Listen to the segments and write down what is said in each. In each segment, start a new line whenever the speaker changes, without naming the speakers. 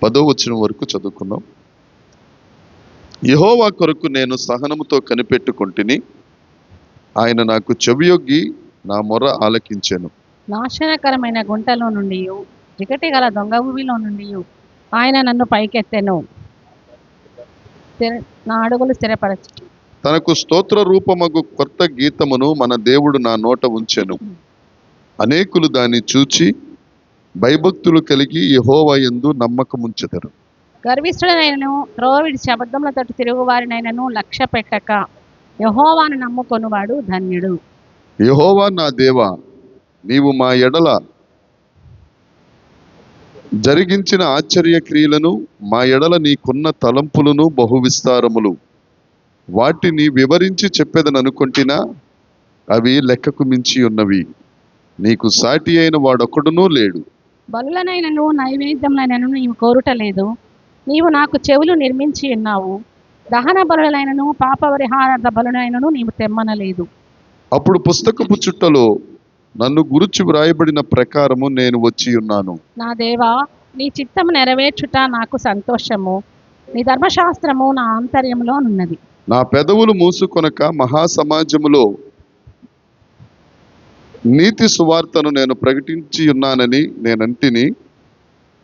10వ వచనం వరకు చదువుకున్నాం. యెహోవా కొరకు నేను సహనముతో కనిపెట్టుకొంటిని, ఆయన నాకు చెవియొగ్గి నా మొర ఆలకించెను.
నాశనకరమైన గుంటలో నుండి, చికటి గల దొంగ ఊబిలో నుండి ఆయన నన్ను పైకెత్తెను. నా అడుగులు స్థిరపరచు.
తనకు స్తోత్ర రూపమగు కొత్త గీతమును మన దేవుడు నా నోట ఉంచెను. అనేకులు దాన్ని చూచి భయభక్తులు కలిగి యెహోవా యందు నమ్మకముంచెదరు.
గర్విష్ఠుడనైనను త్రోవ విడిచి అబద్ధముల తట్టు తిరుగువారినైనను లక్ష్య పెట్టక యెహోవాను నమ్ముకొనువాడు ధన్యుడు.
యెహోవా నా దేవా, నీవు మా ఎడల జరిగించిన ఆశ్చర్య క్రియలను, మా ఎడల నీకున్న తలంపులను బహు విస్తారములు. వాటిని వివరించి చెప్పేదననుకొంటినా అవి లెక్కకు మించి ఉన్నవి. నీకు సాటి అయిన వాడొకడునూ లేడు.
బలులనైనను నైవేద్యములైనను నీవు కోరుటలేదు. నీవు నాకు చెవులు నిర్మించి ఉన్నావు. దహన బలులైనను పాపపరిహారార్థ బలులైనను నీవు తెమ్మనలేదు.
అప్పుడు పుస్తకపు చుట్టలో నన్ను గురించి వ్రాయబడిన ప్రకారము నేను వచ్చి ఉన్నాను.
నా దేవా, నీ చిత్తము నెరవేర్చుట నాకు సంతోషము. నీ ధర్మశాస్త్రము నా ఆంతర్యంలో ఉన్నది.
నా పెదవులు మూసుకొనక మహాసమాజములో నీతి సువార్తను నేను ప్రకటించి ఉన్నానని నేనంటిని.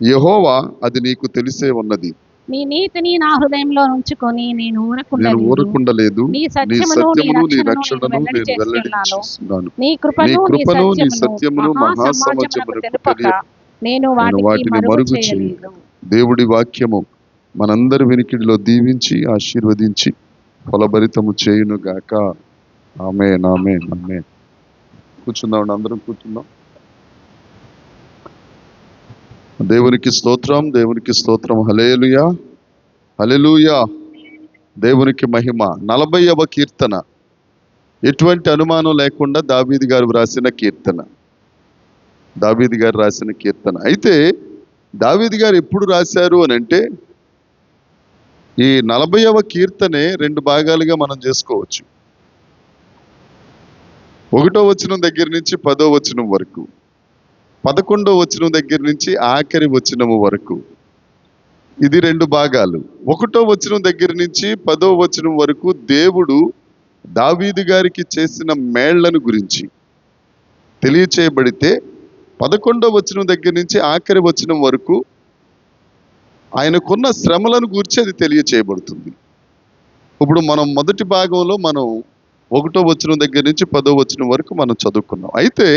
యెహోవా, అది నీకు తెలిసే ఉన్నది.
నీ నీతిని నా హృదయంలో ఉంచుకొని నేను
ఊరకుండలేదు.
నీ
నీ
సత్యమును నీ రక్షణను నేను వెల్లడి చేస్తున్నాను. నీ కృపను నీ సత్యమును మహాసమాజమునకు తెలుపక నేను వాటిని మరుగు చేయలేదు.
దేవుడి వాక్యము మనందరి వినికిడిలో దీవించి ఆశీర్వదించి ఫలభరితము చేయును గాక. ఆమేన్, ఆమేన్, ఆమేన్. కూర్చుందాం, అందరం కూర్చుందాం. దేవునికి స్తోత్రం, దేవునికి స్తోత్రం. హల్లెలూయా, హల్లెలూయా. దేవునికి మహిమ. 40వ కీర్తన ఎటువంటి అనుమానం లేకుండా దావీదు గారు రాసిన కీర్తన. దావీదు గారు రాసిన కీర్తన. అయితే దావీదు గారు ఎప్పుడు రాశారు అని అంటే, ఈ 40వ కీర్తనే 2 భాగాలుగా మనం చేసుకోవచ్చు. 1వ వచనం దగ్గర నుంచి 10వ వచనం వరకు, 11వ వచనం దగ్గర నుంచి ఆఖరి వచనము వరకు. ఇది 2 భాగాలు. 1వ వచనం దగ్గర నుంచి 10వ వచనం వరకు దేవుడు దావీదు గారికి చేసిన మేళ్లను గురించి తెలియచేయబడితే, 11వ వచనం దగ్గర నుంచి ఆఖరి వచనం వరకు ఆయనకున్న శ్రమలను గురించి అది తెలియచేయబడుతుంది. ఇప్పుడు మనం మొదటి భాగంలో మనం 1వ వచనం దగ్గర నుంచి 10వ వచనం వరకు మనం చదువుకున్నాం. అయితే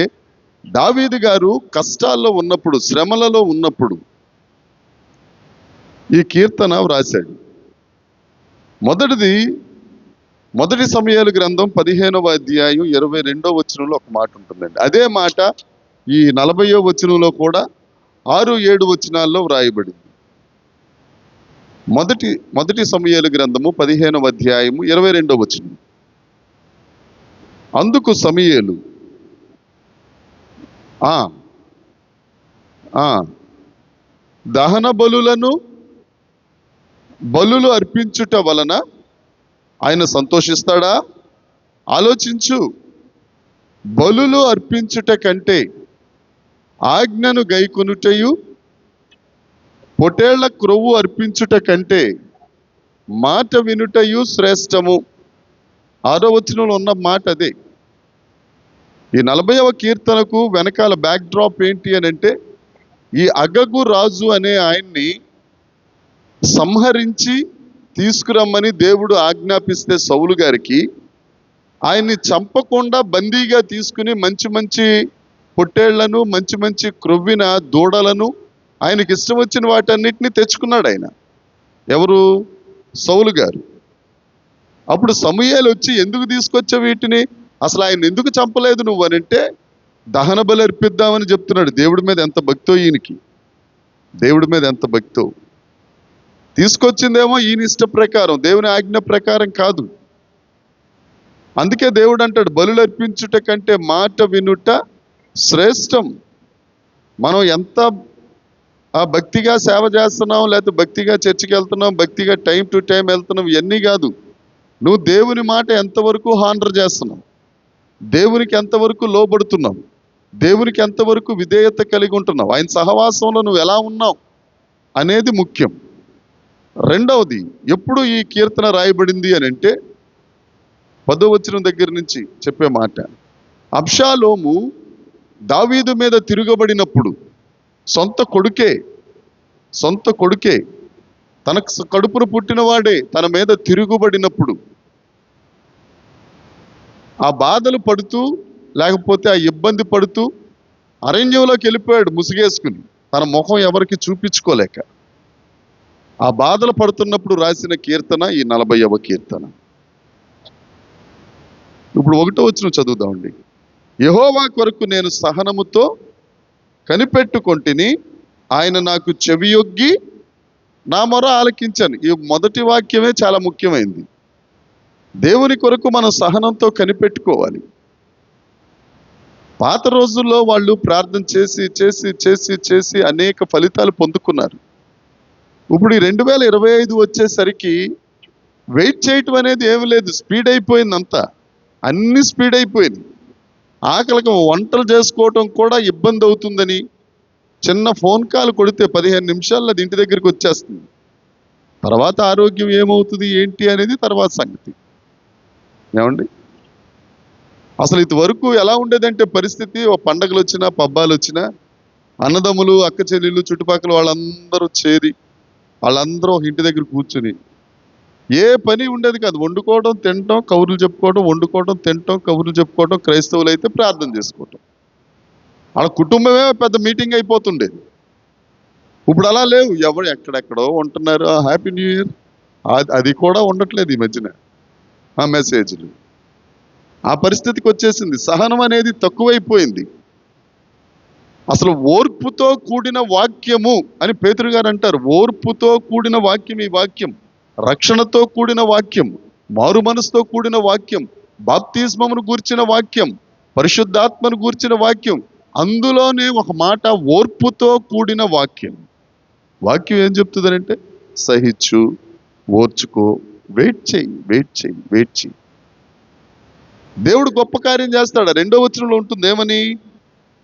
దావీదు గారు కష్టాల్లో ఉన్నప్పుడు, శ్రమలలో ఉన్నప్పుడు ఈ కీర్తన వ్రాశాడు. మొదటి సమూయేలు గ్రంథం 15వ అధ్యాయం 22వ వచనంలో ఒక మాట ఉంటుందండి. అదే మాట ఈ 40వ వచనంలో కూడా 6-7 వచనాల్లో వ్రాయబడింది. మొదటి సమూయేలు గ్రంథము 15వ అధ్యాయము 22వ వచనం. అందుకు సమూయేలు దహన బలులు అర్పించుట వలన ఆయన సంతోషిస్తాడా? ఆలోచించు. బలులు అర్పించుట కంటే ఆజ్ఞను గైకొనుటయు, పొటేళ్ల క్రొవ్వు అర్పించుట కంటే మాట వినుటయు శ్రేష్టము. 6వ వచనంలో ఉన్న మాట అదే. ఈ 40వ కీర్తనకు వెనకాల బ్యాక్ డ్రాప్ ఏంటి అని అంటే, ఈ అగగు రాజు అనే ఆయన్ని సంహరించి తీసుకురమ్మని దేవుడు ఆజ్ఞాపిస్తే సౌలు గారికి, ఆయన్ని చంపకుండా బందీగా తీసుకుని మంచి మంచి పొట్టేళ్లను, మంచి మంచి క్రొవ్విన దూడలను, ఆయనకి ఇష్టం వచ్చిన వాటన్నిటిని తెచ్చుకున్నాడు ఆయన. ఎవరు? సౌలు గారు. అప్పుడు సమూయేలు వచ్చి, ఎందుకు తీసుకొచ్చావు వీటిని, అసలు ఆయన ఎందుకు చంపలేదు నువ్వు అని అంటే, దహన బలి అర్పిద్దామని చెప్తున్నాడు. దేవుడి మీద ఎంత భక్తో ఈయనకి, దేవుడి మీద ఎంత భక్తో. తీసుకొచ్చిందేమో ఈయన ఇష్ట ప్రకారం, దేవుని ఆజ్ఞ ప్రకారం కాదు. అందుకే దేవుడు అంటాడు, బలులు అర్పించుట కంటే మాట వినుట శ్రేష్టం. మనం ఎంత భక్తిగా సేవ చేస్తున్నాం, లేకపోతే భక్తిగా చర్చికి వెళ్తున్నాం, భక్తిగా టైం టు టైం వెళ్తున్నాం, ఇవన్నీ కాదు. నువ్వు దేవుని మాట ఎంతవరకు హానర్ చేస్తున్నావు, దేవునికి ఎంతవరకు లోబడుతున్నావు, దేవునికి ఎంతవరకు విధేయత కలిగి ఉంటున్నావు, ఆయన సహవాసంలో నువ్వు ఎలా ఉన్నావు, అనేది ముఖ్యం. రెండవది, ఎప్పుడు ఈ కీర్తన రాయబడింది అని అంటే 10వ వచనం దగ్గర నుంచి చెప్పే మాట. అబ్షాలోము దావీదు మీద తిరగబడినప్పుడు, సొంత కొడుకే తనకు కడుపును పుట్టినవాడే తన మీద తిరుగుబడినప్పుడు, ఆ బాధలు పడుతూ లేకపోతే ఆ ఇబ్బంది పడుతూ అరణ్యంలోకి వెళ్ళిపోయాడు ముసుగేసుకుని, తన ముఖం ఎవరికి చూపించుకోలేక. ఆ బాధలు పడుతున్నప్పుడు రాసిన కీర్తన ఈ 40వ కీర్తన. ఇప్పుడు 1వ వచనం చదువుదామండి. యెహోవా కొరకు నేను సహనముతో కనిపెట్టుకొంటిని, ఆయన నాకు చెవియొగ్గి నా మొర ఆలకించాను. ఈ మొదటి వాక్యమే చాలా ముఖ్యమైనది. దేవుని కొరకు మనం సహనంతో కనిపెట్టుకోవాలి. పాత రోజుల్లో వాళ్ళు ప్రార్థన చేసి చేసి చేసి చేసి అనేక ఫలితాలు పొందుకున్నారు. ఇప్పుడు ఈ 2025 వచ్చేసరికి వెయిట్ చేయటం అనేది ఏమి లేదు, స్పీడ్ అయిపోయింది అంతా, అన్ని స్పీడ్ అయిపోయింది. ఆకలికి వంటలు చేసుకోవటం కూడా ఇబ్బంది అవుతుందని చిన్న ఫోన్ కాల్ కొడితే 15 నిమిషాల్లో అది ఇంటి దగ్గరికి వచ్చేస్తుంది. తర్వాత ఆరోగ్యం ఏమవుతుంది ఏంటి అనేది తర్వాత సంగతి. ఏమండి, అసలు ఇంతవరకు ఎలా ఉండేదంటే పరిస్థితి, ఓ పండగలు వచ్చినా పబ్బాలు వచ్చినా అన్నదమ్ములు అక్క చెల్లెళ్ళు చుట్టుపక్కల వాళ్ళందరూ చేరి వాళ్ళందరూ ఒక ఇంటి దగ్గర కూర్చుని ఏ పని ఉండేది కాదు. వండుకోవడం తినటం కబుర్లు చెప్పుకోవడం, వండుకోవడం తినటం కబుర్లు చెప్పుకోవడం, క్రైస్తవులు అయితే ప్రార్థన చేసుకోవటం. వాళ్ళ కుటుంబమే పెద్ద మీటింగ్ అయిపోతుండేది. ఇప్పుడు అలా లేవు, ఎవరు ఎక్కడెక్కడో ఉంటున్నారు. హ్యాపీ న్యూ ఇయర్ అది కూడా ఉండట్లేదు ఈ మధ్యన, ఆ మెసేజ్లు. ఆ పరిస్థితికి వచ్చేసింది. సహనం అనేది తక్కువైపోయింది. అసలు ఓర్పుతో కూడిన వాక్యము అని పేతురు గారు అంటారు. ఓర్పుతో కూడిన వాక్యం ఈ వాక్యం, రక్షణతో కూడిన వాక్యం, మారు మనసుతో కూడిన వాక్యం, బాప్తిస్మమును గూర్చిన వాక్యం, పరిశుద్ధాత్మను గూర్చిన వాక్యం. అందులోనే ఒక మాట ఓర్పుతో కూడిన వాక్యం. వాక్యం ఏం చెప్తుందనంటే సహించు, ఓర్చుకో, వెయిట్ చెయ్యి. దేవుడు గొప్ప కార్యం చేస్తాడు. 2వ వచనంలో ఉంటుంది ఏమని,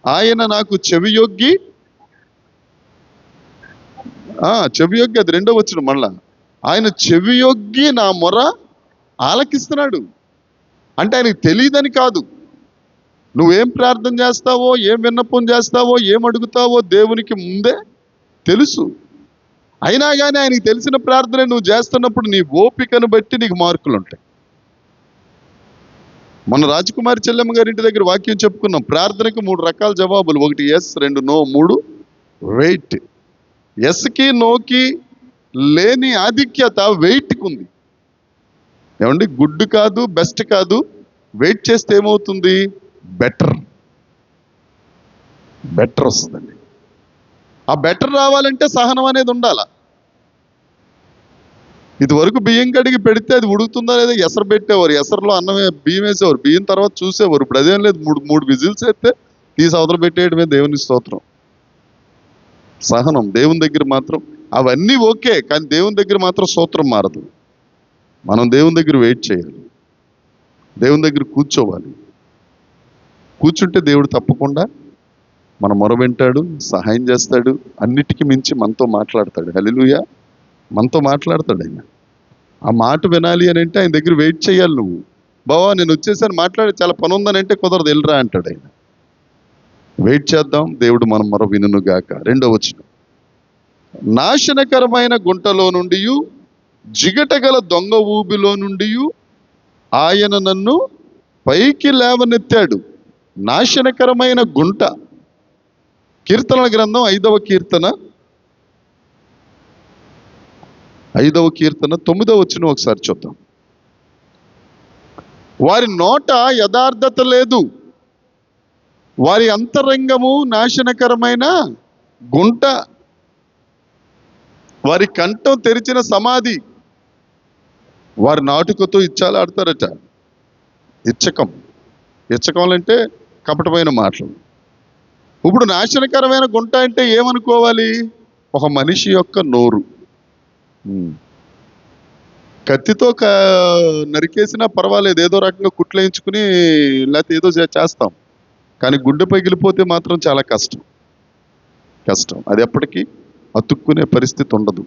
ఆయన నాకు చెవియొగ్గి అది 2వ వచనం. మళ్ళా ఆయన చెవియొగ్గి నా మొర ఆలకిస్తున్నాడు. అంటే ఆయనకి తెలియదని కాదు, నువ్వేం ప్రార్థన చేస్తావో, ఏం విన్నపం చేస్తావో, ఏం అడుగుతావో దేవునికి ముందే తెలుసు. అయినా కానీ ఆయనకి తెలిసిన ప్రార్థన నువ్వు చేస్తున్నప్పుడు నీ ఓపికను బట్టి నీకు మార్కులు ఉంటాయి. మన రాజకుమారి చెల్లెమ్మ గారి ఇంటి దగ్గర వాక్యం చెప్పుకున్నాం. ప్రార్థనకు 3 రకాల జవాబులు. 1 ఎస్, 2 నో, 3 వెయిట్. ఎస్కి నోకి లేని ఆధిక్యత వెయిట్కి ఉంది. ఏమండి, గుడ్ కాదు, బెస్ట్ కాదు, వెయిట్ చేస్తే ఏమవుతుంది, బెటర్ వస్తుందండి. ఆ బెటర్ రావాలంటే సహనం అనేది ఉండాల. ఇది వరకు బియ్యం కడిగి పెడితే అది ఉడుకుతుందా లేదా ఎసరు పెట్టేవారు, ఎసరులో అన్నమే బియ్యం వేసేవారు, బియ్యం తర్వాత చూసేవారు. ఇప్పుడు అదేం లేదు, మూడు విజిల్స్ వేస్తే తీసి అవతల పెట్టేయడమే దేవుని స్తోత్రం. సహనం దేవుని దగ్గర మాత్రం అవన్నీ ఓకే, కానీ దేవుని దగ్గర మాత్రం స్తోత్రం మారదు. మనం దేవుని దగ్గర వెయిట్ చేయాలి, దేవుని దగ్గర కూర్చోవాలి. కూర్చుంటే దేవుడు తప్పకుండా మన మొర వింటాడు, సహాయం చేస్తాడు, అన్నిటికీ మించి మనతో మాట్లాడతాడు. హల్లెలూయా, మనతో మాట్లాడతాడు ఆయన. ఆ మాట వినాలి అని అంటే ఆయన దగ్గర వెయిట్ చేయాలి. నువ్వు బావా నేను వచ్చేసాను, మాట్లాడి చాలా పని ఉందని అంటే కుదరదు, వెళ్ళరా అంటాడు ఆయన. వెయిట్ చేద్దాం, దేవుడు మనం మొర వినును గాక. 2వ వచనం, నాశనకరమైన గుంటలో నుండి, జిగటగల దొంగ ఊబిలో నుండి ఆయన నన్ను పైకి లేవనెత్తాడు. నాశనకరమైన గుంట. కీర్తనల గ్రంథం 5వ కీర్తన 9వ వచనం ఒకసారి చూద్దాం. వారి నోట యథార్థత లేదు, వారి అంతరంగము నాశనకరమైన గుంట, వారి కంఠం తెరిచిన సమాధి. వారి నాటుకతో ఇచ్చాలాడతారట. ఇచ్చకం అంటే కపటమైన మాటలు. ఇప్పుడు నాశనకరమైన గుంట అంటే ఏమనుకోవాలి, ఒక మనిషి యొక్క నోరు. కత్తితో నరికేసినా పర్వాలేదు, ఏదో రకంగా కుట్లేయించుకుని లేకపోతే ఏదో చేస్తాం. కానీ గుండె పగిలిపోతే మాత్రం చాలా కష్టం. అది ఎప్పటికీ అతుక్కునే పరిస్థితి ఉండదు.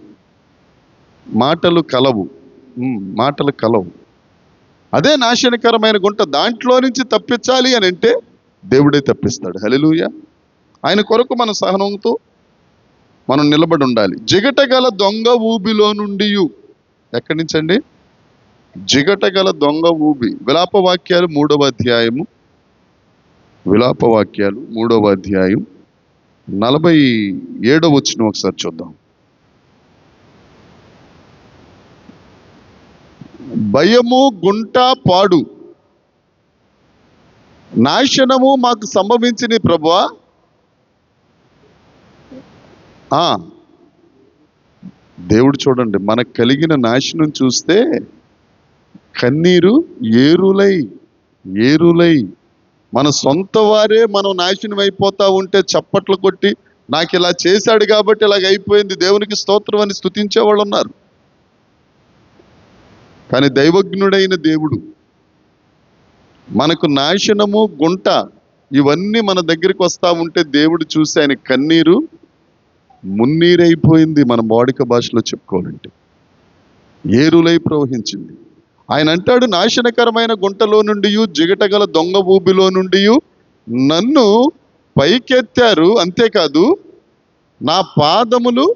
మాటలు కలవు. మాటలు కలవు. అదే నాశనకరమైన గుంట. దాంట్లో నుంచి తప్పించాలి అని అంటే దేవుడే తప్పిస్తాడు. హల్లెలూయా. ఆయన కొరకు మన సహనంతో మనం నిలబడి ఉండాలి. జిగటగల దొంగ ఊబిలో నుండి. ఎక్కడి నుంచి అండి? జిగటగల దొంగ ఊబి. విలాపవాక్యాలు 3వ అధ్యాయము. విలాపవాక్యాలు 3వ అధ్యాయం 47వ వచనం ఒకసారి చూద్దాం. భయము, గుంట, పాడు, నాశనము మాకు సంభవించిన ప్రభువా. దేవుడు చూడండి, మనకు కలిగిన నాశనం చూస్తే కన్నీరు ఏరులై ఏరులై, మన సొంత వారే మనం నాశనం అయిపోతా ఉంటే చప్పట్లు కొట్టి నాకు ఇలా చేశాడు కాబట్టి ఇలాగ అయిపోయింది, దేవునికి స్తోత్రం అని స్తుతించే వాళ్ళు ఉన్నారు. కానీ దైవజ్ఞుడైన దేవుడు మనకు నాశనము, గుంట ఇవన్నీ మన దగ్గరికి వస్తా ఉంటే దేవుడు చూసి ఆయన కన్నీరు మున్నీరైపోయింది. మన వాడుక భాషలో చెప్పుకోవాలంటే ఏరులై ప్రవహించింది. ఆయన అంటాడు, నాశనకరమైన గుంటలో నుండి, జిగటగల దొంగ ఊబిలో నుండి నన్ను పైకెత్తారు. అంతేకాదు నా పాదములు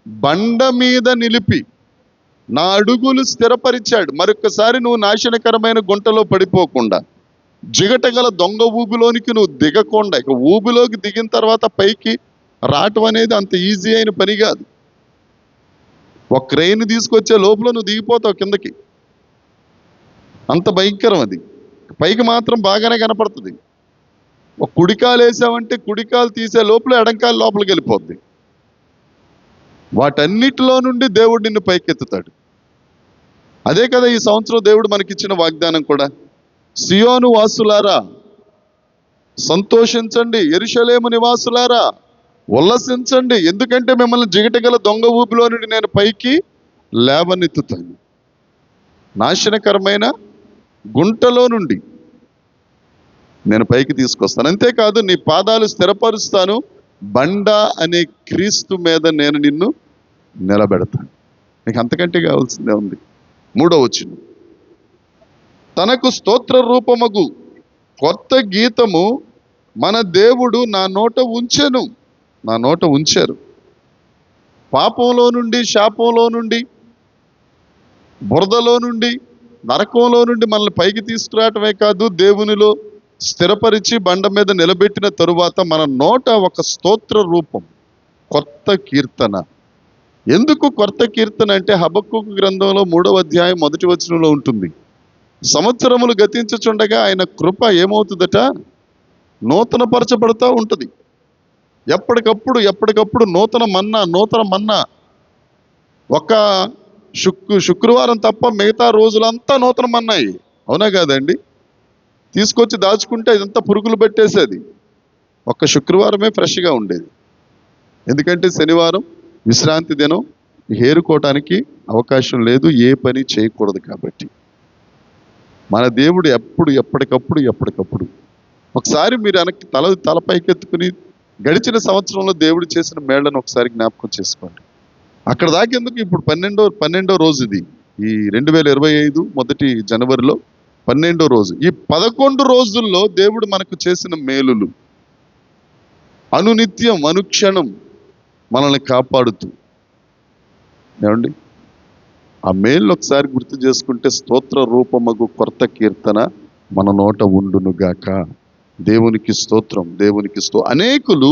బండ మీద నిలిపి నా అడుగులు స్థిరపరిచాడు. మరొకసారి నువ్వు నాశనకరమైన గుంటలో పడిపోకుండా, జిగటగల దొంగ ఊబిలోనికి నువ్వు దిగకుండా, ఇక ఊబిలోకి దిగిన తర్వాత పైకి రావటం అనేది అంత ఈజీ అయిన పని కాదు. ఒక క్రెయిన్ తీసుకొచ్చే లోపల నువ్వు దిగిపోతావు కిందకి. అంత భయంకరం అది. పైకి మాత్రం బాగానే కనపడుతుంది. ఒక కుడికాలు వేసావంటే కుడికాలు తీసే లోపల ఎడంకాలు లోపలికి వెళ్ళిపోద్ది. వాటన్నిటిలో నుండి దేవుడు నిన్ను పైకెత్తుతాడు. అదే కదా ఈ సంవత్సరం దేవుడు మనకిచ్చిన వాగ్దానం కూడా. సియోను వాసులారా సంతోషించండి, యెరూషలేము నివాసులారా ఉల్లసించండి, ఎందుకంటే మిమ్మల్ని జిగటగల దొంగ ఊబిలో నుండి నేను పైకి లేవనెత్తుతాను. నాశనకరమైన గుంటలో నుండి నేను పైకి తీసుకొస్తాను. అంతేకాదు నీ పాదాలు స్థిరపరుస్తాను, బండ అనే క్రీస్తు మీద నేను నిన్ను నిలబెడతాను. నీకు అంతకంటే కావాల్సిందే ఉంది. 3వ వచనం, తనకు స్తోత్ర రూపమగు కొత్త గీతము మన దేవుడు నా నోట ఉంచెను. నా నోట ఉంచారు. పాపంలో నుండి, శాపంలో నుండి, బురదలో నుండి, నరకంలో నుండి మనల్ని పైకి తీసుకురావటమే కాదు, దేవునిలో స్థిరపరిచి బండ మీద నిలబెట్టిన తరువాత మన నోట ఒక స్తోత్ర రూపం, కొత్త కీర్తన. ఎందుకు కొత్త కీర్తన అంటే హబక్కూకు గ్రంథంలో 3వ అధ్యాయం 1వ వచనంలో ఉంటుంది. సంవత్సరములు గతించుచుండగా ఆయన కృప ఏమవుతుందట? నూతన పరచబడుతూ ఉంటుంది. ఎప్పటికప్పుడు నూతన మన్నా. ఒక శుక్రవారం తప్ప మిగతా రోజులంతా నూతన మన్నాయి. అవునా కాదండి? తీసుకొచ్చి దాచుకుంటే ఇదంతా పురుగులు పెట్టేసేది. ఒక్క శుక్రవారమే ఫ్రెష్గా ఉండేది. ఎందుకంటే శనివారం విశ్రాంతి దినం, ఏరుకోవటానికి అవకాశం లేదు, ఏ పని చేయకూడదు కాబట్టి. మన దేవుడు ఎప్పటికప్పుడు ఒకసారి మీరు వెనక్కి తలపైకెత్తుకుని గడిచిన సంవత్సరంలో దేవుడు చేసిన మేళ్లను ఒకసారి జ్ఞాపకం చేసుకోండి. అక్కడ దాకేందుకు ఇప్పుడు 12వ రోజు ఇది. ఈ 2025 మొదటి జనవరిలో 12వ రోజు. ఈ 11 రోజుల్లో దేవుడు మనకు చేసిన మేలులు అనునిత్యం అనుక్షణం మనల్ని కాపాడుతూ, ఏమండి ఆ మేలు ఒకసారి గుర్తు చేసుకుంటే స్తోత్ర రూపమగు కొత్త కీర్తన మన నోట ఉండునుగాక. దేవునికి స్తోత్రం, దేవునికి అనేకులు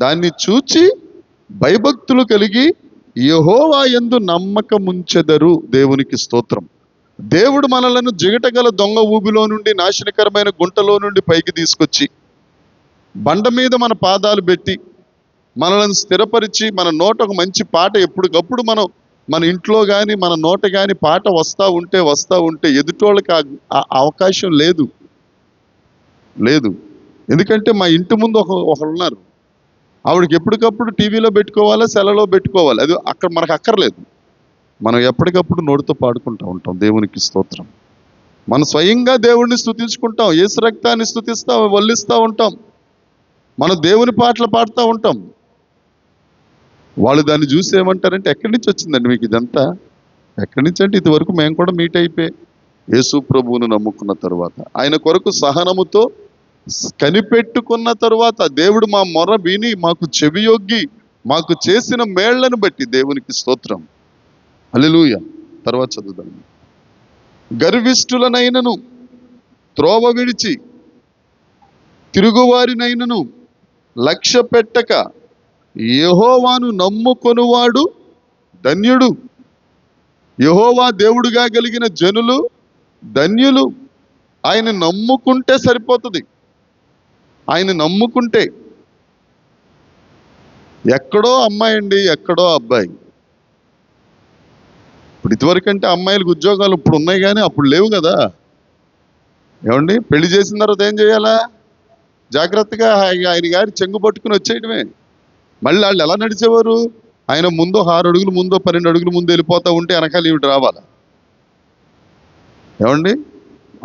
దాన్ని చూచి భయభక్తులు కలిగి యెహోవా యందు నమ్మకముంచెదరు. దేవునికి స్తోత్రం. దేవుడు మనలను జిగటగల దొంగ ఊబిలో నుండి, నాశనకరమైన గుంటలో నుండి పైకి తీసుకొచ్చి బండ మీద మన పాదాలు పెట్టి మనలను స్థిరపరిచి మన నోట ఒక మంచి పాట ఎప్పటికప్పుడు మన ఇంట్లో కానీ మన నోట కానీ పాట వస్తూ ఉంటే ఎదుటోళ్ళకి ఆ అవకాశం లేదు. ఎందుకంటే మా ఇంటి ముందు ఒకరు ఉన్నారు, ఆవిడకి ఎప్పటికప్పుడు టీవీలో పెట్టుకోవాలా, సెలలో పెట్టుకోవాలి, అది అక్కడ మనకు అక్కర్లేదు. మనం ఎప్పటికప్పుడు నోటితో పాడుకుంటూ ఉంటాం. దేవునికి స్తోత్రం. మనం స్వయంగా దేవుణ్ణి స్తుతించుకుంటాం, యేసు రక్తాన్ని స్తుతిస్తాం, వల్లిస్తూ ఉంటాం, మనం దేవుని పాటలు పాడుతూ ఉంటాం. వాళ్ళు దాన్ని చూసి ఏమంటారంటే ఎక్కడి నుంచి వచ్చిందండి మీకు ఇదంతా? ఎక్కడి నుంచి అంటే ఇదివరకు మేము కూడా మీట్ అయిపోయి యేసు ప్రభువును నమ్ముకున్న తరువాత, ఆయన కొరకు సహనముతో కనిపెట్టుకున్న తరువాత, దేవుడు మా మొర విని మాకు చెవియొగ్గి మాకు చేసిన మేళ్లను బట్టి దేవునికి స్తోత్రం. హల్లెలూయా. తర్వాత చదువుదాం. గర్విష్ఠులనైనను త్రోవ విడిచి తిరుగువారినైనను లక్ష్య పెట్టక యెహోవాను నమ్ముకొనువాడు ధన్యుడు. యెహోవా దేవుడుగా కలిగిన జనులు ధన్యులు. ఆయన నమ్ముకుంటే సరిపోతుంది. ఆయన నమ్ముకుంటే. ఎక్కడో అమ్మాయి అండి, ఎక్కడో అబ్బాయి. ఇప్పుడు ఇదివరకంటే అమ్మాయిలకు ఉద్యోగాలు ఇప్పుడు ఉన్నాయి కానీ అప్పుడు లేవు కదా. ఏమండి, పెళ్లి చేసిన తర్వాత ఏం చేయాలా? జాగ్రత్తగా ఆయన గారి చెంగు పట్టుకుని వచ్చేయడమే. మళ్ళీ వాళ్ళు ఎలా నడిచేవారు? ఆయన ముందు 6 అడుగులు ముందో 12 అడుగులు ముందు వెళ్ళిపోతా ఉంటే వెనకాల ఈవిడ రావాలా? ఏమండి,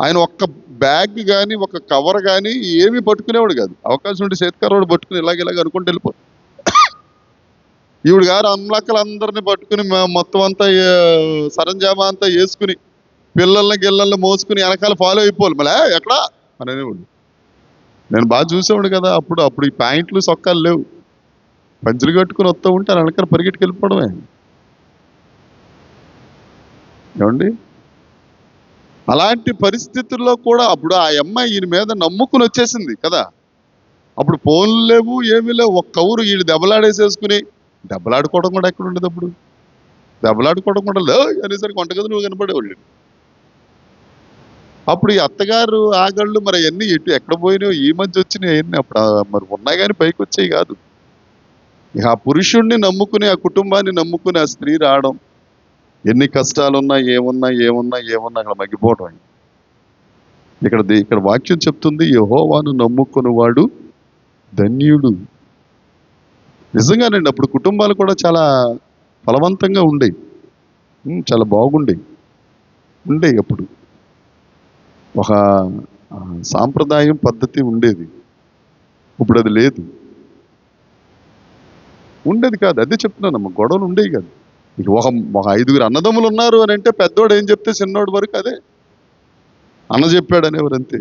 ఆయన ఒక్క బ్యాగ్ కానీ ఒక కవర్ కానీ ఏమీ పట్టుకునేవాడు కాదు. అవకాశం ఉంటే చేతికర్రోడు పట్టుకుని ఇలాగ అనుకుంటూ వెళ్ళిపో. ఈవిడ గారు అమ్మలక్కలందరినీ పట్టుకుని మొత్తం అంతా సరంజామా అంతా వేసుకుని పిల్లల్ని గిల్లల్ని మోసుకుని వెనకాల ఫాలో అయిపోవాలి. మళ్ళీ ఎక్కడా అని అనేవాడు. నేను బాగా చూసేవాడు కదా. అప్పుడు ఈ ప్యాంట్లు సొక్కాలు లేవు. పంచులు కట్టుకుని వస్తూ ఉంటే వెనకాల పరిగెట్టుకు వెళ్ళిపోవడమే. ఏమండి, అలాంటి పరిస్థితుల్లో కూడా అప్పుడు ఆ అమ్మాయి ఈయన మీద నమ్ముకుని వచ్చేసింది కదా. అప్పుడు ఫోన్లు లేవు, ఏమీ లేవు. ఒక్క ఊరు వీళ్ళు దెబ్బలాడేసేసుకుని, దెబ్బలాడుకోవడం కూడా ఎక్కడ ఉండేది అప్పుడు? దెబ్బలాడుకోవడం కూడా లేదు అనేసరికి వంటగది నువ్వు కనపడేవాళ్ళు. అప్పుడు ఈ అత్తగారు ఆగళ్ళు మరి అవన్నీ ఎక్కడ పోయినాయో ఈ మధ్య వచ్చినాయి అవన్నీ. అప్పుడు మరి ఉన్నాయి కానీ పైకి వచ్చాయి కాదు. ఇక ఆ పురుషుణ్ణి నమ్ముకుని, ఆ కుటుంబాన్ని నమ్ముకుని ఆ స్త్రీ రావడం, ఎన్ని కష్టాలున్నా ఏమున్నా అక్కడ మగ్గిపోవడం. ఇక్కడ వాక్యం చెప్తుంది, యెహోవాను నమ్ముకుని వాడు ధన్యుడు. నిజంగానండి, అప్పుడు కుటుంబాలు కూడా చాలా ఫలవంతంగా ఉండేవి, చాలా ఉండేవి. అప్పుడు ఒక సాంప్రదాయం పద్ధతి ఉండేది. ఇప్పుడు అది లేదు, ఉండేది కాదు. అదే చెప్తున్నానమ్మా, గొడవలు ఉండేవి కాదు. ఇక ఒక 5గురు అన్నదమ్ములు ఉన్నారు అని అంటే పెద్దోడు ఏం చెప్తే చిన్నోడు వరకు అదే అన్న చెప్పాడు అనేవారు అంతే.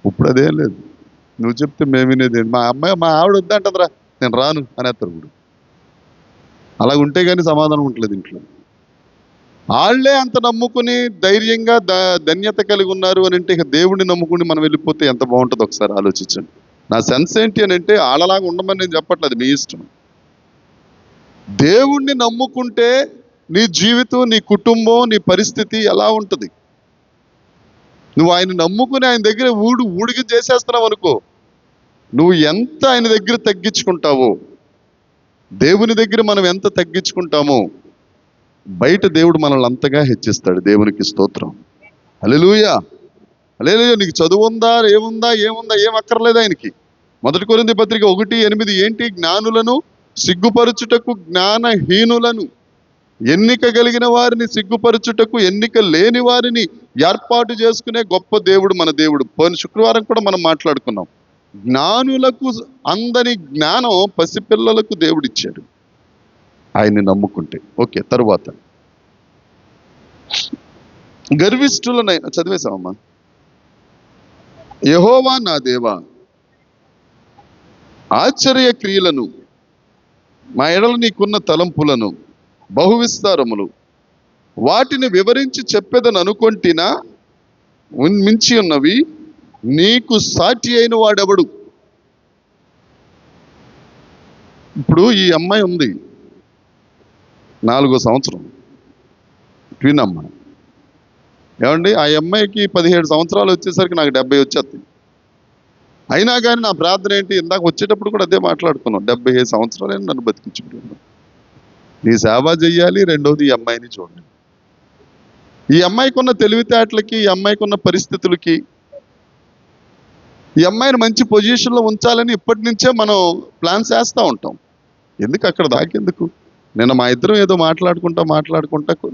ఇప్పుడు అదేం లేదు. నువ్వు చెప్తే మేము వినేది. మా ఆవిడ వద్దంటదిరా, నేను రాను అనేస్తారు. ఇప్పుడు అలా ఉంటే కానీ సమాధానం ఉండలేదు ఇంట్లో. వాళ్ళే అంత నమ్ముకుని ధైర్యంగా ధన్యత కలిగి ఉన్నారు అని అంటే, ఇక దేవుడిని నమ్ముకుని మనం వెళ్ళిపోతే ఎంత బాగుంటుందో ఒకసారి ఆలోచించండి. నా సెన్స్ ఏంటి అని అంటే, వాళ్ళలాగా ఉండమని నేను చెప్పట్లేదు, మీ ఇష్టం. దేవుణ్ణి నమ్ముకుంటే నీ జీవితం, నీ కుటుంబం, నీ పరిస్థితి ఎలా ఉంటుంది? నువ్వు ఆయన నమ్ముకుని ఆయన దగ్గర ఊడికి చేసేస్తున్నావు అనుకో, నువ్వు ఎంత ఆయన దగ్గర తగ్గించుకుంటావో, దేవుని దగ్గర మనం ఎంత తగ్గించుకుంటామో, బయట దేవుడు మనల్ని అంతగా హెచ్చిస్తాడు. దేవునికి స్తోత్రం. హల్లెలూయా. హల్లెలూయా. నీకు చదువు ఉందా, ఏముందా ఏం అక్కర్లేదు ఆయనకి. 1 కొరింథీ పత్రిక 1:8 ఏంటి? జ్ఞానులను సిగ్గుపరచుటకు జ్ఞానహీనులను, ఎన్నిక కలిగిన వారిని సిగ్గుపరచుటకు ఎన్నిక లేని వారిని ఏర్పాటు చేసుకునే గొప్ప దేవుడు మన దేవుడు. పోయిన శుక్రవారం కూడా మనం మాట్లాడుకున్నాం. జ్ఞానులకు అందని జ్ఞానం పసిపిల్లలకు దేవుడిచ్చాడు ఆయన్ని నమ్ముకుంటే. ఓకే, తరువాత గర్విష్ఠులనైనా చదివేశామమ్మా. యెహోవా నా దేవా, ఆశ్చర్య క్రియలను, మా ఎడల నీకున్న తలంపులను బహువిస్తారములు, వాటిని వివరించి చెప్పేదని అనుకొంటినా మించి ఉన్నవి. నీకు సాటి అయిన వాడెవడు? ఇప్పుడు ఈ అమ్మాయి ఉంది, 4వ సంవత్సరం ట్విన్ అమ్మాయి. ఏమండి, ఆ అమ్మాయికి 17 సంవత్సరాలు వచ్చేసరికి నాకు 70 వచ్చేస్తాయి. అయినా కానీ నా ప్రార్థన ఏంటి? ఇందాక వచ్చేటప్పుడు కూడా అదే మాట్లాడుకున్నాం. 75 సంవత్సరాలైనా నన్ను బతికించుకుంటున్నాను. నీ సేవ చెయ్యాలి. రెండోది, ఈ అమ్మాయిని చూడండి. ఈ అమ్మాయికి ఉన్న తెలివితేటలకి, ఈ అమ్మాయికి ఉన్న పరిస్థితులకి, ఈ అమ్మాయిని మంచి పొజిషన్లో ఉంచాలని ఇప్పటి నుంచే మనం ప్లాన్స్ వేస్తూ ఉంటాం. ఎందుకు అక్కడ దాకెందుకు? నిన్న మా ఇద్దరం ఏదో మాట్లాడుకుంటా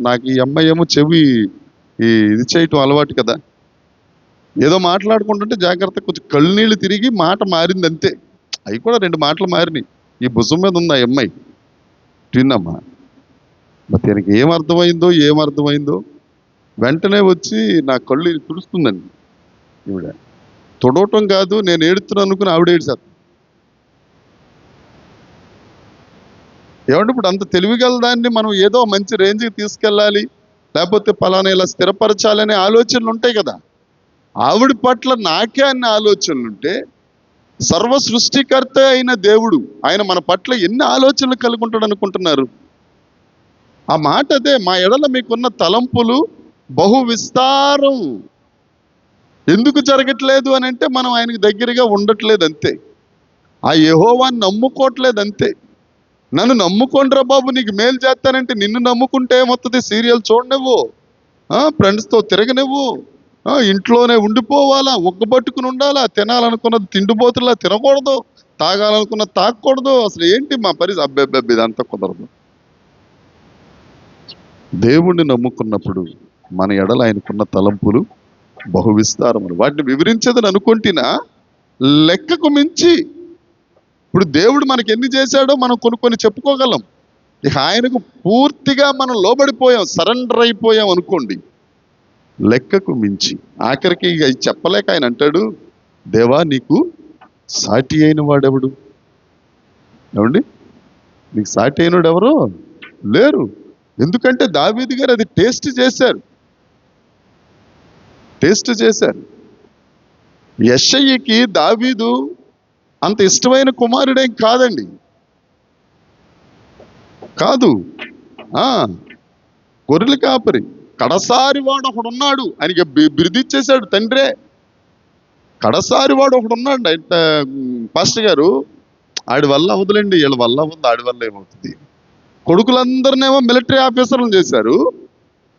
నాకు ఈ అమ్మాయి ఏమో చెవి ఇది చేయటం అలవాటు కదా. ఏదో మాట్లాడుకుంటుంటే జాగ్రత్త కొంచెం కళ్ళనీళ్ళు తిరిగి మాట మారింది అంతే. అవి కూడా 2 మాటలు మారినాయి. ఈ భుజం మీద ఉంది ఆ అమ్మాయి. విన్నమ్మా. మరి దీనికి ఏమర్థమైందో వెంటనే వచ్చి నా కళ్ళు తుడుస్తుందండి ఈవిడ. తొడవటం కాదు, నేను ఏడుతున్నాను అనుకుని ఆవిడ ఏడ్చారు. ఏమంటే ఇప్పుడు అంత తెలివిగల దాన్ని మనం ఏదో మంచి రేంజ్కి తీసుకెళ్ళాలి, లేకపోతే పలానా ఇలా స్థిరపరచాలనే ఆలోచనలు ఉంటాయి కదా. ఆవిడ పట్ల నాకే అన్ని ఆలోచనలుంటే సర్వ సృష్టికర్త అయిన దేవుడు ఆయన మన పట్ల ఎన్ని ఆలోచనలు కలిగి ఉంటాడు అనుకుంటున్నారు? ఆ మాట అదే, మా ఎడల మీకున్న తలంపులు బహు విస్తారం. ఎందుకు జరగట్లేదు అని అంటే మనం ఆయనకు దగ్గరగా ఉండట్లేదు అంతే. ఆ యెహోవాని నమ్ముకోవట్లేదు అంతే. నన్ను నమ్ముకోండిరా బాబు, నీకు మేలు చేస్తానంటే నిన్ను నమ్ముకుంటే ఏమొస్తుంది? సీరియల్ చూడనివ్వు, ఫ్రెండ్స్తో తిరగనివ్వు, ఇంట్లోనే ఉండిపోవాలా, ఒగ్గబట్టుకుని ఉండాలా, తినాలనుకున్నది తిండిపోతులా తినకూడదు, తాగాలనుకున్నది తాగకూడదు. అసలు ఏంటి మా పరిస్థితి? అబ్బెబ్బెబ్బ, ఇదంతా కుదరదు. దేవుణ్ణి నమ్ముకున్నప్పుడు మన ఎడల ఆయనకున్న తలంపులు బహు విస్తారములు. వాటిని వివరించేదని అనుకుంటున్నా లెక్కకు మించి. ఇప్పుడు దేవుడు మనకి ఎన్ని చేశాడో మనం కొన్ని చెప్పుకోగలం. ఇక ఆయనకు పూర్తిగా మనం లోబడిపోయాం, సరెండర్ అయిపోయాం అనుకోండి, లెక్కకు మించి. ఆఖరికి ఇక చెప్పలేక ఆయన అంటాడు, దేవా నీకు సాటి అయిన వాడెవడు? ఏమండి, నీకు సాటి అయినవాడు ఎవరు లేరు. ఎందుకంటే దావీదు గారు అది టేస్ట్ చేశారు. యెషయికి దావీదు అంత ఇష్టమైన కుమారుడేం కాదండి, కాదు. గొర్రెల కాపరి, కడసారి వాడు ఒకడున్నాడు ఆయనకి బిరుదిచ్చేశాడు తండ్రే. కడసారి వాడు ఒకడున్నాడు అంటే పాస్టర్ గారు, ఆడి వల్ల అవదులేండి, వీళ్ళ వల్ల ఉంది, ఆడి వల్ల ఏమవుతుంది? కొడుకులందరినేమో మిలిటరీ ఆఫీసర్లను చేశారు,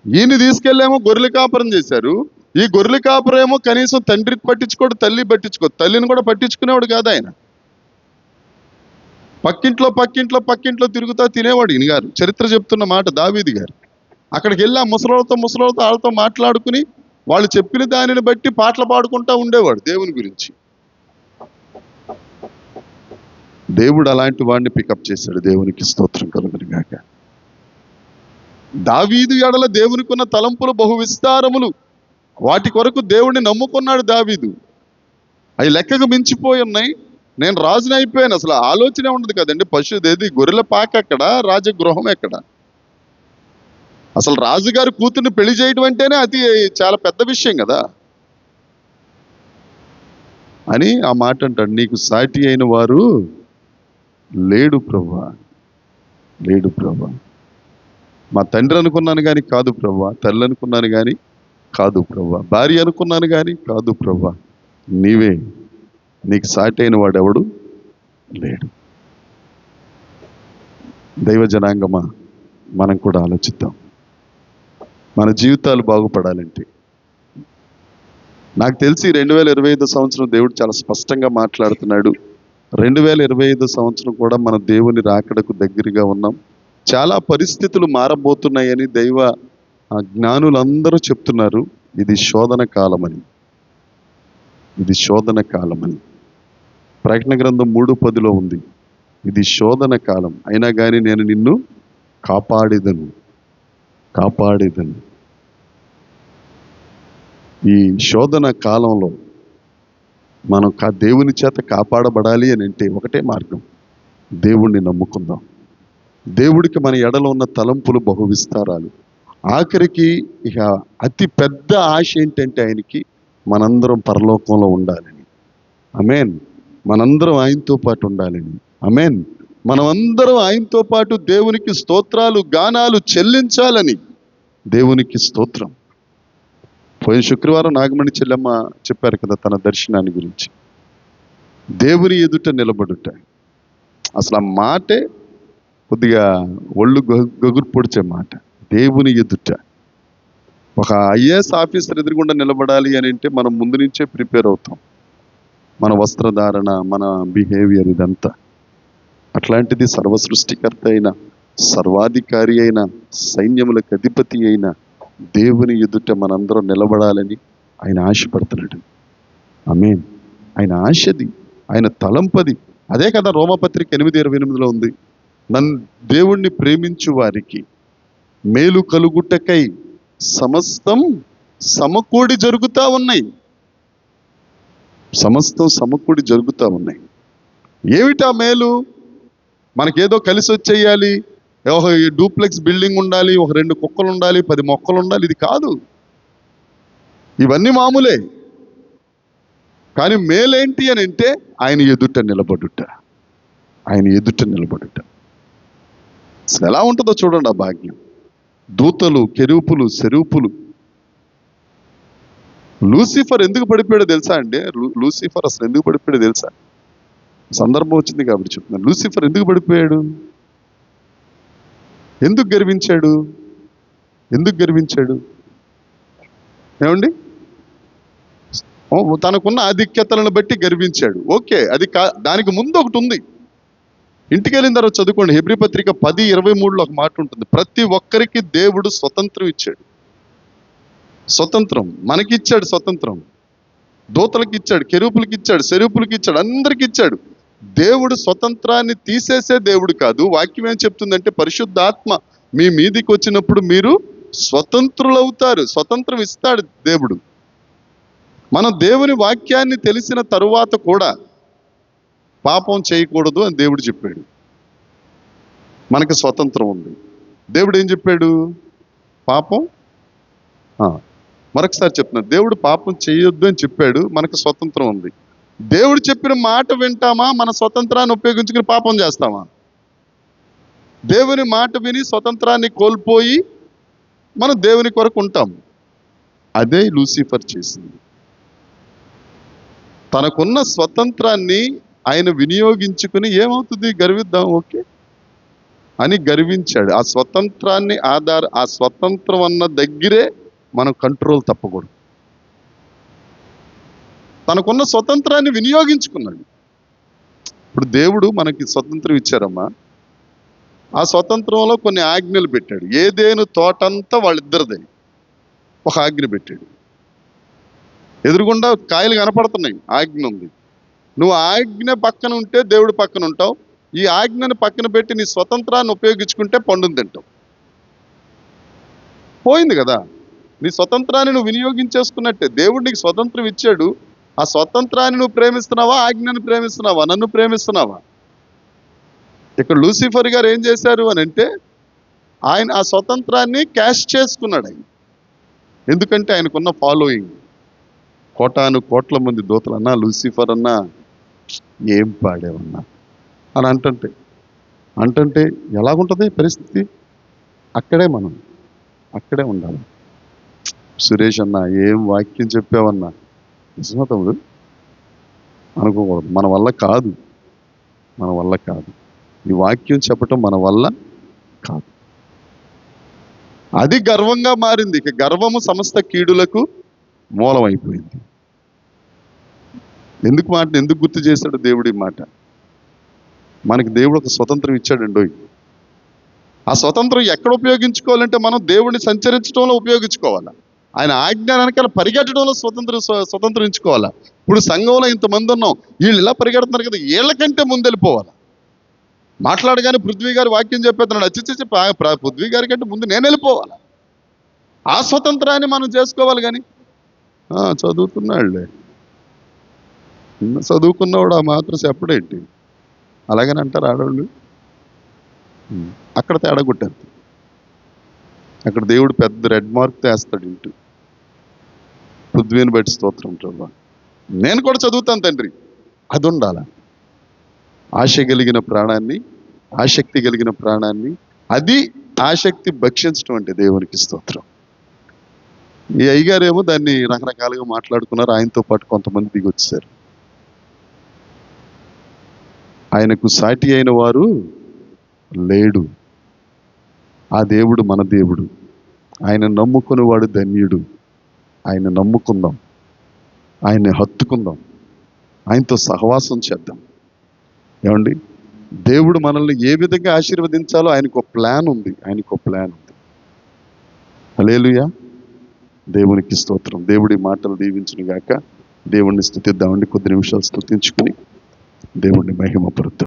ఈయన తీసుకెళ్ళేమో గొర్రెల కాపురం చేశారు. ఈ గొర్రెల కాపురేమో కనీసం తండ్రి పట్టించుకోడు, తల్లి పట్టించుకోడు, తల్లిని కూడా పట్టించుకునేవాడు కాదు ఆయన. పక్కింట్లో తిరుగుతా తినేవాడు ఈయన గారు. చరిత్ర చెప్తున్న మాట దావీదు గారు. అక్కడికి వెళ్ళి ఆ ముసలోళ్ళతో వాళ్ళతో మాట్లాడుకుని వాళ్ళు చెప్పిన దానిని బట్టి పాటలు పాడుకుంటా ఉండేవాడు దేవుని గురించి. దేవుడు అలాంటి వాడిని పికప్ చేశాడు. దేవునికి స్తోత్రం కలుగును గాక. దావీదు ఎడల దేవునికి ఉన్న తలంపులు బహు విస్తారములు. వాటి కొరకు దేవుడిని నమ్ముకున్నాడు దావీదు. అవి లెక్కకు మించిపోయి ఉన్నాయి. నేను రాజుని అయిపోయాను, అసలు ఆలోచనే ఉండదు కదండి. పశుదేది గొర్రెల పాక ఎక్కడ, రాజగృహం ఎక్కడ? అసలు రాజుగారి కూతుర్ని పెళ్లి చేయడం అంటేనే అది చాలా పెద్ద విషయం కదా అని ఆ మాట అంటాడు. నీకు సాటి అయిన వారు లేడు ప్రభువా, లేడు ప్రభువా. మా తండ్రి అనుకున్నాను కానీ కాదు ప్రభువా, తల్లి అనుకున్నాను కానీ కాదు ప్రభువా, భార్య అనుకున్నాను కానీ కాదు ప్రభువా, నీవే, నీకు సాటి అయిన వాడెవడు లేడు. దైవ జనాంగమా, మనం కూడా ఆలోచిద్దాం. మన జీవితాలు బాగుపడాలంటే నాకు తెలిసి 2025 సంవత్సరం దేవుడు చాలా స్పష్టంగా మాట్లాడుతున్నాడు. 2025 సంవత్సరం కూడా మన దేవుని రాకడకు దగ్గరగా ఉన్నాం. చాలా పరిస్థితులు మారబోతున్నాయని దైవ జ్ఞానులందరూ చెప్తున్నారు. ఇది శోధన కాలమని, ఇది శోధన కాలమని. ప్రకటన గ్రంథం 3:10 ఉంది, ఇది శోధన కాలం, అయినా కానీ నేను నిన్ను కాపాడేదను. ఈ శోధన కాలంలో మనం దేవుని చేత కాపాడబడాలి అని అంటే ఒకటే మార్గం, దేవుణ్ణి నమ్ముకుందాం. దేవుడికి మన ఎడలో ఉన్న తలంపులు బహు విస్తారాలు. ఆఖరికి ఇక అతి పెద్ద ఆశ ఏంటంటే ఆయనకి మనందరం పరలోకంలో ఉండాలని. ఆమేన్. మనందరం ఆయనతో పాటు ఉండాలని. ఆమేన్. మనమందరం ఆయనతో పాటు దేవునికి స్తోత్రాలు గానాలు చెల్లించాలని. దేవునికి స్తోత్రం. పోయిన శుక్రవారం నాగమణి చెల్లెమ్మ చెప్పారు కదా తన దర్శనాన్ని గురించి. దేవుని ఎదుట నిలబడుట, అసలు ఆ మాటే కొద్దిగా ఒళ్ళు గగురు పొడిచే మాట. దేవుని ఎదుట ఒక ఐఏఎస్ ఆఫీసర్ ఎదురుగుండా నిలబడాలి అని అంటే మనం ముందు నుంచే ప్రిపేర్ అవుతాం. మన వస్త్రధారణ, మన బిహేవియర్, ఇదంతా. అట్లాంటిది సర్వ సృష్టికర్త అయిన, సర్వాధికారి అయిన, సైన్యములకు అధిపతి అయిన దేవుని ఎదుట మనందరం నిలబడాలని ఆయన ఆశపడుతున్నాడు. ఆమేన్. ఆయన ఆశది, ఆయన తలంపది. అదే కదా రోమపత్రిక 8:28 ఉంది, దేవుణ్ణి ప్రేమించు వారికి మేలు కలుగుటకై సమస్తం సమకూడి జరుగుతా ఉన్నాయి. సమస్తం సమకూడి జరుగుతా ఉన్నాయి. ఏమిటా మేలు? మనకేదో కలిసి వచ్చేయాలి, ఒక డూప్లెక్స్ బిల్డింగ్ ఉండాలి, ఒక 2 కుక్కలు ఉండాలి, 10 మొక్కలు ఉండాలి, ఇది కాదు. ఇవన్నీ మామూలే. కానీ మేలేంటి అని అంటే ఆయన ఎదుట నిలబడుట. ఆయన ఎదుట నిలబడుట అసలు ఎలా ఉంటుందో చూడండి ఆ భాగ్యం. దూతలు, కెరూపులు, సెరూపులు. లూసిఫర్ ఎందుకు పడిపోయాడో తెలుసా అండి? లూసిఫర్ అసలు ఎందుకు పడిపోయాడో తెలుసా? సందర్భం వచ్చింది కాబట్టి చెప్తున్నాను. లూసిఫర్ ఎందుకు పడిపోయాడు? ఎందుకు గర్వించాడు? ఏమండి? తనకున్న ఆధిక్యతలను బట్టి గర్వించాడు. ఓకే, అది దానికి ముందు ఒకటి ఉంది. ఇంటికి వెళ్ళిన తర్వాత చదువుకోండి. హెబ్రీ పత్రిక 10:23లో ఒక మాట ఉంటుంది. ప్రతి ఒక్కరికి దేవుడు స్వతంత్రం ఇచ్చాడు. స్వతంత్రం మనకిచ్చాడు. స్వతంత్రం దూతలకు ఇచ్చాడు, కెరూపులకి ఇచ్చాడు, సెరూపులకి ఇచ్చాడు, అందరికి ఇచ్చాడు. దేవుడు స్వతంత్రాన్ని తీసేసే దేవుడు కాదు. వాక్యం ఏం చెప్తుందంటే పరిశుద్ధాత్మ మీ మీదికి వచ్చినప్పుడు మీరు స్వతంత్రులవుతారు. స్వతంత్రం ఇస్తాడు దేవుడు. మనం దేవుని వాక్యాన్ని తెలిసిన తరువాత కూడా పాపం చేయకూడదు అని దేవుడు చెప్పాడు. మనకి స్వతంత్రం ఉంది. దేవుడు ఏం చెప్పాడు? పాపం మరొకసారి చెప్తున్నా, దేవుడు పాపం చేయొద్దు అని చెప్పాడు. మనకు స్వతంత్రం ఉంది. దేవుడు చెప్పిన మాట వింటామా? మన స్వతంత్రాన్ని ఉపయోగించుకుని పాపం చేస్తామా? దేవుని మాట విని స్వతంత్రాన్ని కోల్పోయి మనం దేవుని కొరకు ఉంటాం. అదే లూసిఫర్ చేసింది. తనకున్న స్వతంత్రాన్ని ఆయన వినియోగించుకుని ఏమవుతుంది, గర్విద్దాం ఓకే అని గర్వించాడు. ఆ స్వతంత్రాన్ని ఆ స్వతంత్రం అన్న దగ్గరే మనం కంట్రోల్ తప్పకూడదు. తనకున్న స్వతంత్రాన్ని వినియోగించుకున్నాడు. ఇప్పుడు దేవుడు మనకి స్వతంత్రం ఇచ్చారమ్మా. ఆ స్వతంత్రంలో కొన్ని ఆజ్ఞలు పెట్టాడు. ఏదేను తోటంతా వాళ్ళిద్దరిదే. ఒక ఆజ్ఞ పెట్టాడు. ఎదురుగుండా కాయలు కనపడుతున్నాయి, ఆజ్ఞ ఉంది. నువ్వు ఆజ్ఞ పక్కన ఉంటే దేవుడు పక్కన ఉంటావు. ఈ ఆజ్ఞని పక్కన పెట్టి నీ స్వతంత్రాన్ని ఉపయోగించుకుంటే పండుని తింటావు. పోయింది కదా. నీ స్వతంత్రాన్ని నువ్వు వినియోగించేసుకున్నట్టే. దేవుడు నీకు స్వతంత్రం ఇచ్చాడు. ఆ స్వతంత్రాన్ని నువ్వు ప్రేమిస్తున్నావా, ఆజ్ఞని ప్రేమిస్తున్నావా, నన్ను ప్రేమిస్తున్నావా? ఇక్కడ లూసిఫర్ గారు ఏం చేశారు అని అంటే ఆయన ఆ స్వతంత్రాన్ని క్యాష్ చేసుకున్నాడు ఆయన. ఎందుకంటే ఆయనకున్న ఫాలోయింగ్. కోట్ల మంది దూతలన్నా, లూసిఫర్ అన్నా ఏం పాడేవన్నా అని అంటుంటే ఎలాగుంటుంది పరిస్థితి? అక్కడే ఉండాలి. సురేష్ అన్న ఏం వాక్యం చెప్పావన్నా, నిజమా తమ్ముడు అనుకోకూడదు. మన వల్ల కాదు. ఈ వాక్యం చెప్పటం మన వల్ల కాదు. అది గర్వంగా మారింది. ఇక గర్వము సమస్త కీడులకు మూలమైపోయింది. ఎందుకు గుర్తు చేశాడు దేవుడి మాట? మనకి దేవుడు ఒక స్వతంత్రం ఇచ్చాడండి. ఆ స్వతంత్రం ఎక్కడ ఉపయోగించుకోవాలంటే మనం దేవుడిని సంచరించడంలో ఉపయోగించుకోవాలా. ఆయన ఆజ్ఞ వెనకాల పరిగెట్టడంలో స్వతంత్రించుకోవాలా. ఇప్పుడు సంఘంలో ఇంతమంది ఉన్నాం, వీళ్ళు ఇలా పరిగెడుతున్నారు కదా, వీళ్ళకంటే ముందెళ్ళిపోవాలా. మాట్లాడగానే పృథ్వీ గారు వాక్యం చెప్పేస్తున్నాడు, అచ్చిచ్చి పృథ్వీ గారి కంటే ముందు నేను వెళ్ళిపోవాలా. ఆ స్వతంత్రాన్ని మనం చేసుకోవాలి. కానీ చదువుతున్నాడులే, చదువుకున్నవాడు ఆ మాత్రం చెప్పడేంటి అలాగని అంటారు ఆడవాళ్ళు. అక్కడ తేడా కొట్టారు. అక్కడ దేవుడు పెద్ద రెడ్ మార్క్ వేస్తాడు ఇంటూ. పృథ్వీని బట్టి స్తోత్రం ప్రభా. నేను కూడా చదువుతాను తండ్రి. అది ఉండాల. ఆశ కలిగిన ప్రాణాన్ని, ఆసక్తి కలిగిన ప్రాణాన్ని, అది ఆసక్తి భక్షించడం అంటే దేవునికి స్తోత్రం. ఈ అయ్యగారేమో దాన్ని రకరకాలుగా మాట్లాడుకున్నారు. ఆయనతో పాటు కొంతమంది దిగొచ్చారు. ఆయనకు సాటి అయిన వారు లేడు. ఆ దేవుడు మన దేవుడు. ఆయన నమ్ముకుని వాడు ధన్యుడు. ఆయన నమ్ముకుందాం, ఆయన్ని హత్తుకుందాం, ఆయనతో సహవాసం చేద్దాం. ఏమండి, దేవుడు మనల్ని ఏ విధంగా ఆశీర్వదించాలో ఆయనకు ఒక ప్లాన్ ఉంది. హల్లెలూయా. దేవునికి స్తోత్రం. దేవుడి మాటలు దీవించును గాక. దేవుణ్ణి స్తుతిద్దామండి. కొద్ది నిమిషాలు స్తుతించుకుని దేవుణ్ణి మహిమపరుద్దాం.